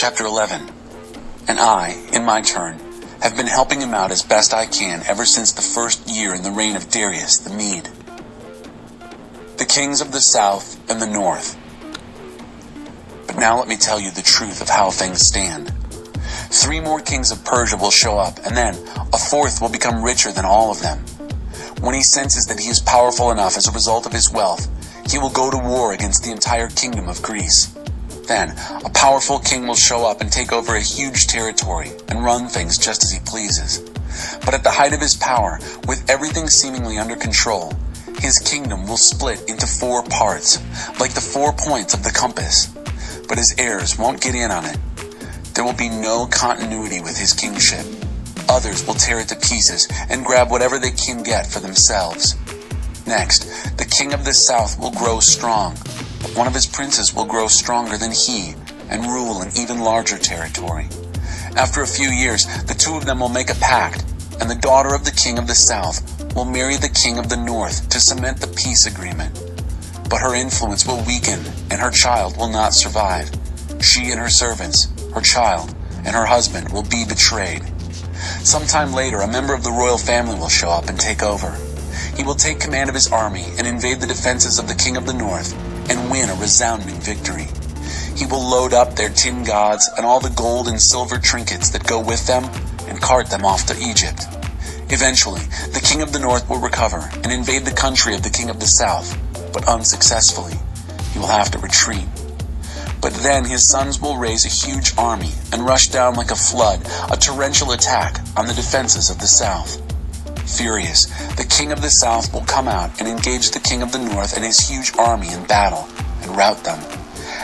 Chapter 11. And I, in my turn, have been helping him out as best I can ever since the first year in the reign of Darius the Mede. The kings of the south and the north. But now let me tell you the truth of how things stand. 3 more kings of Persia will show up, and then a 4th will become richer than all of them. When he senses that he is powerful enough as a result of his wealth, he will go to war against the entire kingdom of Greece. Then, a powerful king will show up and take over a huge territory and run things just as he pleases. But at the height of his power, with everything seemingly under control, his kingdom will split into 4 parts, like the 4 points of the compass. But his heirs won't get in on it. There will be no continuity with his kingship. Others will tear it to pieces and grab whatever they can get for themselves. Next, the king of the south will grow strong, but one of his princes will grow stronger than he and rule an even larger territory. After a few years, the 2 of them will make a pact, and the daughter of the king of the south will marry the king of the north to cement the peace agreement. But her influence will weaken, and her child will not survive. She and her servants, her child, and her husband will be betrayed. Sometime later, a member of the royal family will show up and take over. He will take command of his army and invade the defenses of the king of the north and win a resounding victory. He will load up their tin gods and all the gold and silver trinkets that go with them and cart them off to Egypt. Eventually, the king of the north will recover and invade the country of the king of the south, but unsuccessfully. He will have to retreat. But then his sons will raise a huge army and rush down like a flood, a torrential attack on the defenses of the south. Furious, the king of the south will come out and engage the king of the north and his huge army in battle and rout them.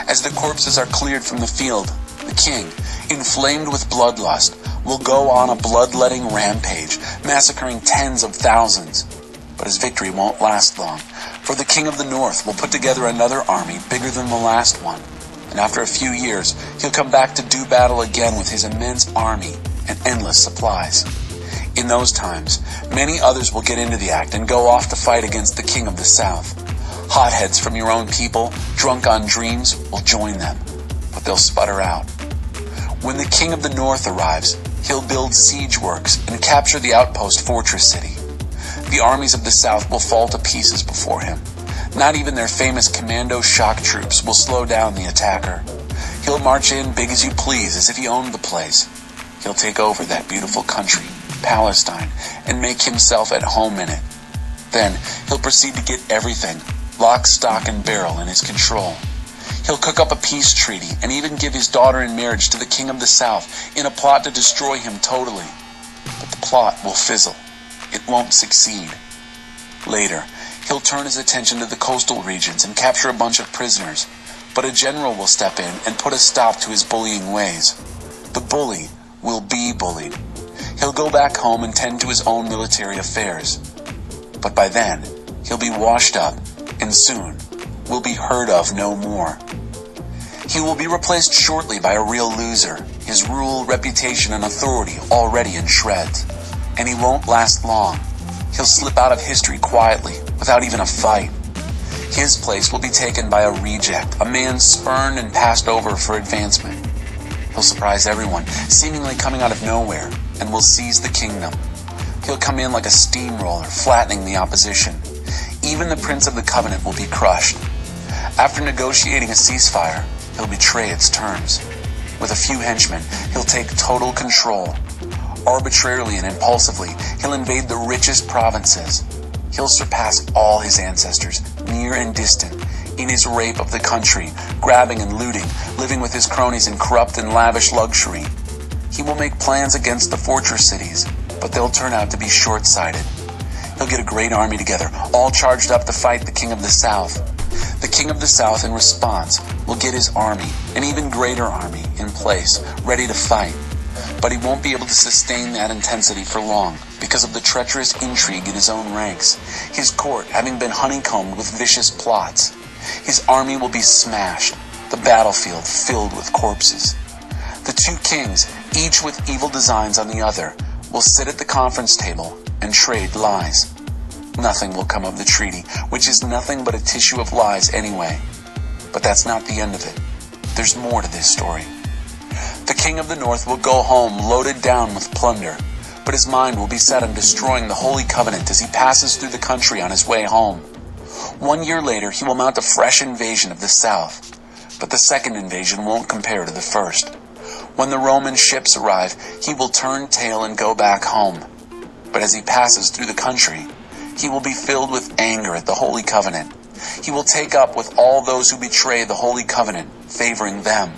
As the corpses are cleared from the field, the king, inflamed with bloodlust, will go on a bloodletting rampage, massacring tens of thousands. But his victory won't last long, for the king of the north will put together another army bigger than the last one. And after a few years, he'll come back to do battle again with his immense army and endless supplies. In those times, many others will get into the act and go off to fight against the king of the south. Hotheads from your own people, drunk on dreams, will join them, but they'll sputter out. When the king of the north arrives, he'll build siege works and capture the outpost fortress city. The armies of the south will fall to pieces before him. Not even their famous commando shock troops will slow down the attacker. He'll march in big as you please, as if he owned the place. He'll take over that beautiful country, Palestine, and make himself at home in it. Then he'll proceed to get everything, lock, stock, and barrel, in his control. He'll cook up a peace treaty and even give his daughter in marriage to the king of the south in a plot to destroy him totally. But the plot will fizzle. It won't succeed. Later, he'll turn his attention to the coastal regions and capture a bunch of prisoners, but a general will step in and put a stop to his bullying ways. The bully will be bullied. He'll go back home and tend to his own military affairs. But by then, he'll be washed up and soon will be heard of no more. He will be replaced shortly by a real loser, his rule, reputation, and authority already in shreds. And he won't last long. He'll slip out of history quietly, without even a fight. His place will be taken by a reject, a man spurned and passed over for advancement. He'll surprise everyone, seemingly coming out of nowhere, and will seize the kingdom. He'll come in like a steamroller, flattening the opposition. Even the Prince of the Covenant will be crushed. After negotiating a ceasefire, he'll betray its terms. With a few henchmen, he'll take total control. Arbitrarily and impulsively, he'll invade the richest provinces. He'll surpass all his ancestors, near and distant, in his rape of the country, grabbing and looting, living with his cronies in corrupt and lavish luxury. He will make plans against the fortress cities, but they'll turn out to be short-sighted. He'll get a great army together, all charged up to fight the king of the south. The king of the south, in response, will get his army, an even greater army, in place, ready to fight. But he won't be able to sustain that intensity for long because of the treacherous intrigue in his own ranks, his court having been honeycombed with vicious plots. His army will be smashed, the battlefield filled with corpses. The 2 kings, each with evil designs on the other, will sit at the conference table and trade lies. Nothing will come of the treaty, which is nothing but a tissue of lies anyway. But that's not the end of it. There's more to this story. The king of the north will go home loaded down with plunder, but his mind will be set on destroying the Holy Covenant as he passes through the country on his way home. 1 year later, he will mount a fresh invasion of the south, but the second invasion won't compare to the first. When the Roman ships arrive, he will turn tail and go back home. But as he passes through the country, he will be filled with anger at the Holy Covenant. He will take up with all those who betray the Holy Covenant, favoring them.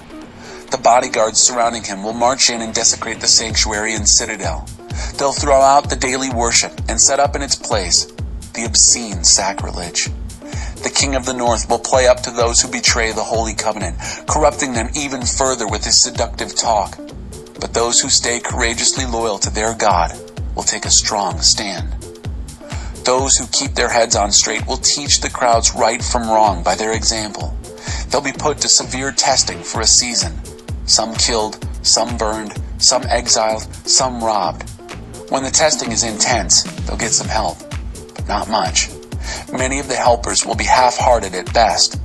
The bodyguards surrounding him will march in and desecrate the sanctuary and citadel. They'll throw out the daily worship and set up in its place the obscene sacrilege. The king of the north will play up to those who betray the Holy Covenant, corrupting them even further with his seductive talk. But those who stay courageously loyal to their God will take a strong stand. Those who keep their heads on straight will teach the crowds right from wrong by their example. They'll be put to severe testing for a season. Some killed, some burned, some exiled, some robbed. When the testing is intense, they'll get some help, but not much. Many of the helpers will be half-hearted at best.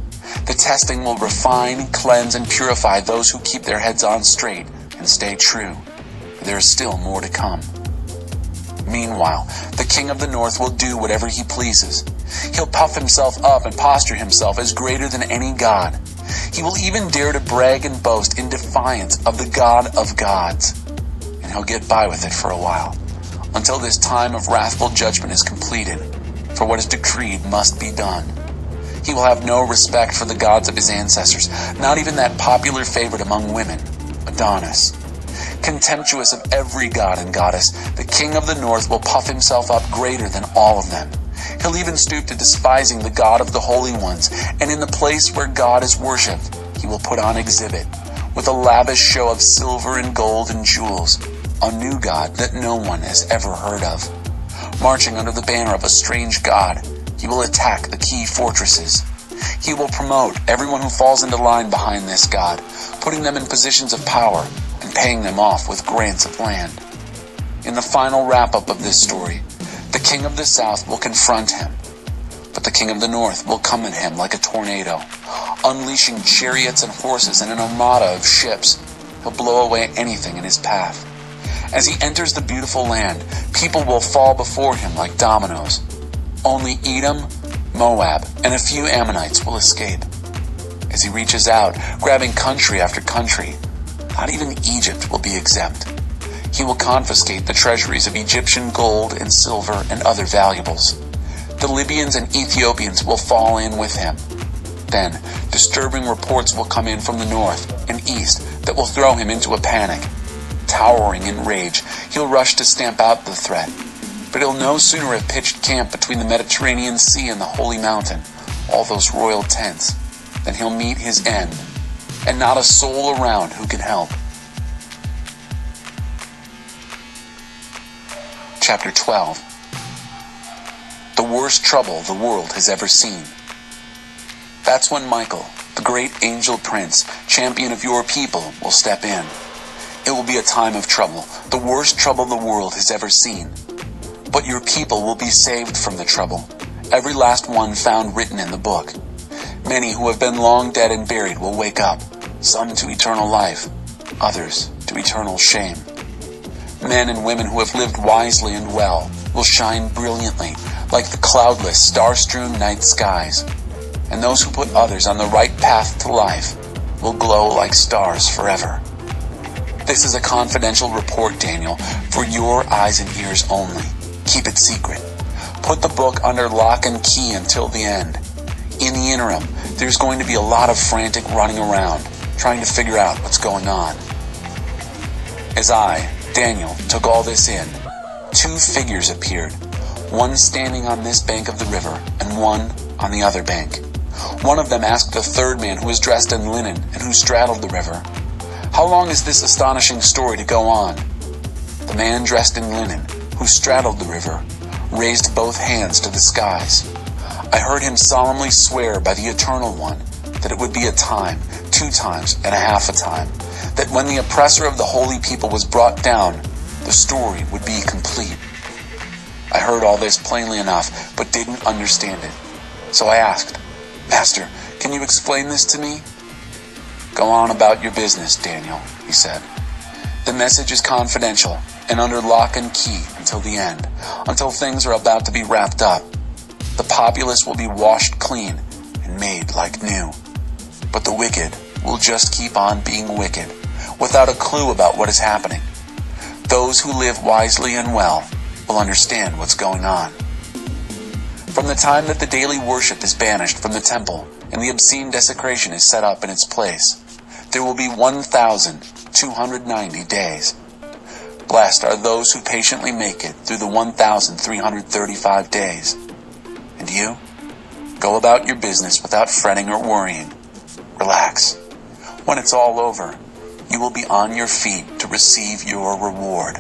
The testing will refine, cleanse, and purify those who keep their heads on straight and stay true. There is still more to come. Meanwhile, the king of the north will do whatever he pleases. He'll puff himself up and posture himself as greater than any god. He will even dare to brag and boast in defiance of the God of gods. And he'll get by with it for a while, until this time of wrathful judgment is completed, for what is decreed must be done. He will have no respect for the gods of his ancestors, not even that popular favorite among women, Adonis. Contemptuous of every god and goddess, the king of the north will puff himself up greater than all of them. He'll even stoop to despising the God of the holy ones, and in the place where God is worshipped, he will put on exhibit, with a lavish show of silver and gold and jewels, a new god that no one has ever heard of. Marching under the banner of a strange god, he will attack the key fortresses. He will promote everyone who falls into line behind this god, putting them in positions of power and paying them off with grants of land. In the final wrap-up of this story, the king of the south will confront him, but the king of the north will come at him like a tornado, unleashing chariots and horses and an armada of ships. He'll blow away anything in his path. As he enters the beautiful land, people will fall before him like dominoes. Only Edom, Moab, and a few Ammonites will escape. As he reaches out, grabbing country after country, not even Egypt will be exempt. He will confiscate the treasuries of Egyptian gold and silver and other valuables. The Libyans and Ethiopians will fall in with him. Then, disturbing reports will come in from the north and east that will throw him into a panic. Towering in rage, he'll rush to stamp out the threat. But he'll no sooner have pitched camp between the Mediterranean Sea and the Holy Mountain, all those royal tents, than he'll meet his end, and not a soul around who can help. Chapter 12. The worst trouble the world has ever seen. That's when Michael, the great angel prince, champion of your people, will step in. It will be a time of trouble, the worst trouble the world has ever seen. But your people will be saved from the trouble, every last one found written in the book. Many who have been long dead and buried will wake up, some to eternal life, others to eternal shame. Men and women who have lived wisely and well will shine brilliantly like the cloudless, star-strewn night skies. And those who put others on the right path to life will glow like stars forever. This is a confidential report, Daniel, for your eyes and ears only. Keep it secret. Put the book under lock and key until the end. In the interim, there's going to be a lot of frantic running around, trying to figure out what's going on. As I, Daniel, took all this in, two figures appeared, one standing on this bank of the river and one on the other bank. One of them asked the third man, who was dressed in linen and who straddled the river, "How long is this astonishing story to go on?" The man dressed in linen, who straddled the river, raised both hands to the skies. I heard him solemnly swear by the Eternal One that it would be a time, 2 times, and a half a time, that when the oppressor of the holy people was brought down, the story would be complete. I heard all this plainly enough, but didn't understand it. So I asked, "Master, can you explain this to me?" "Go on about your business, Daniel," he said. The message is confidential and under lock and key until the end, until things are about to be wrapped up. The populace will be washed clean and made like new. But the wicked will just keep on being wicked, without a clue about what is happening. Those who live wisely and well will understand what's going on. From the time that the daily worship is banished from the temple and the obscene desecration is set up in its place, there will be 1,290 days. Blessed are those who patiently make it through the 1,335 days. And you? Go about your business without fretting or worrying. Relax. When it's all over, you will be on your feet to receive your reward.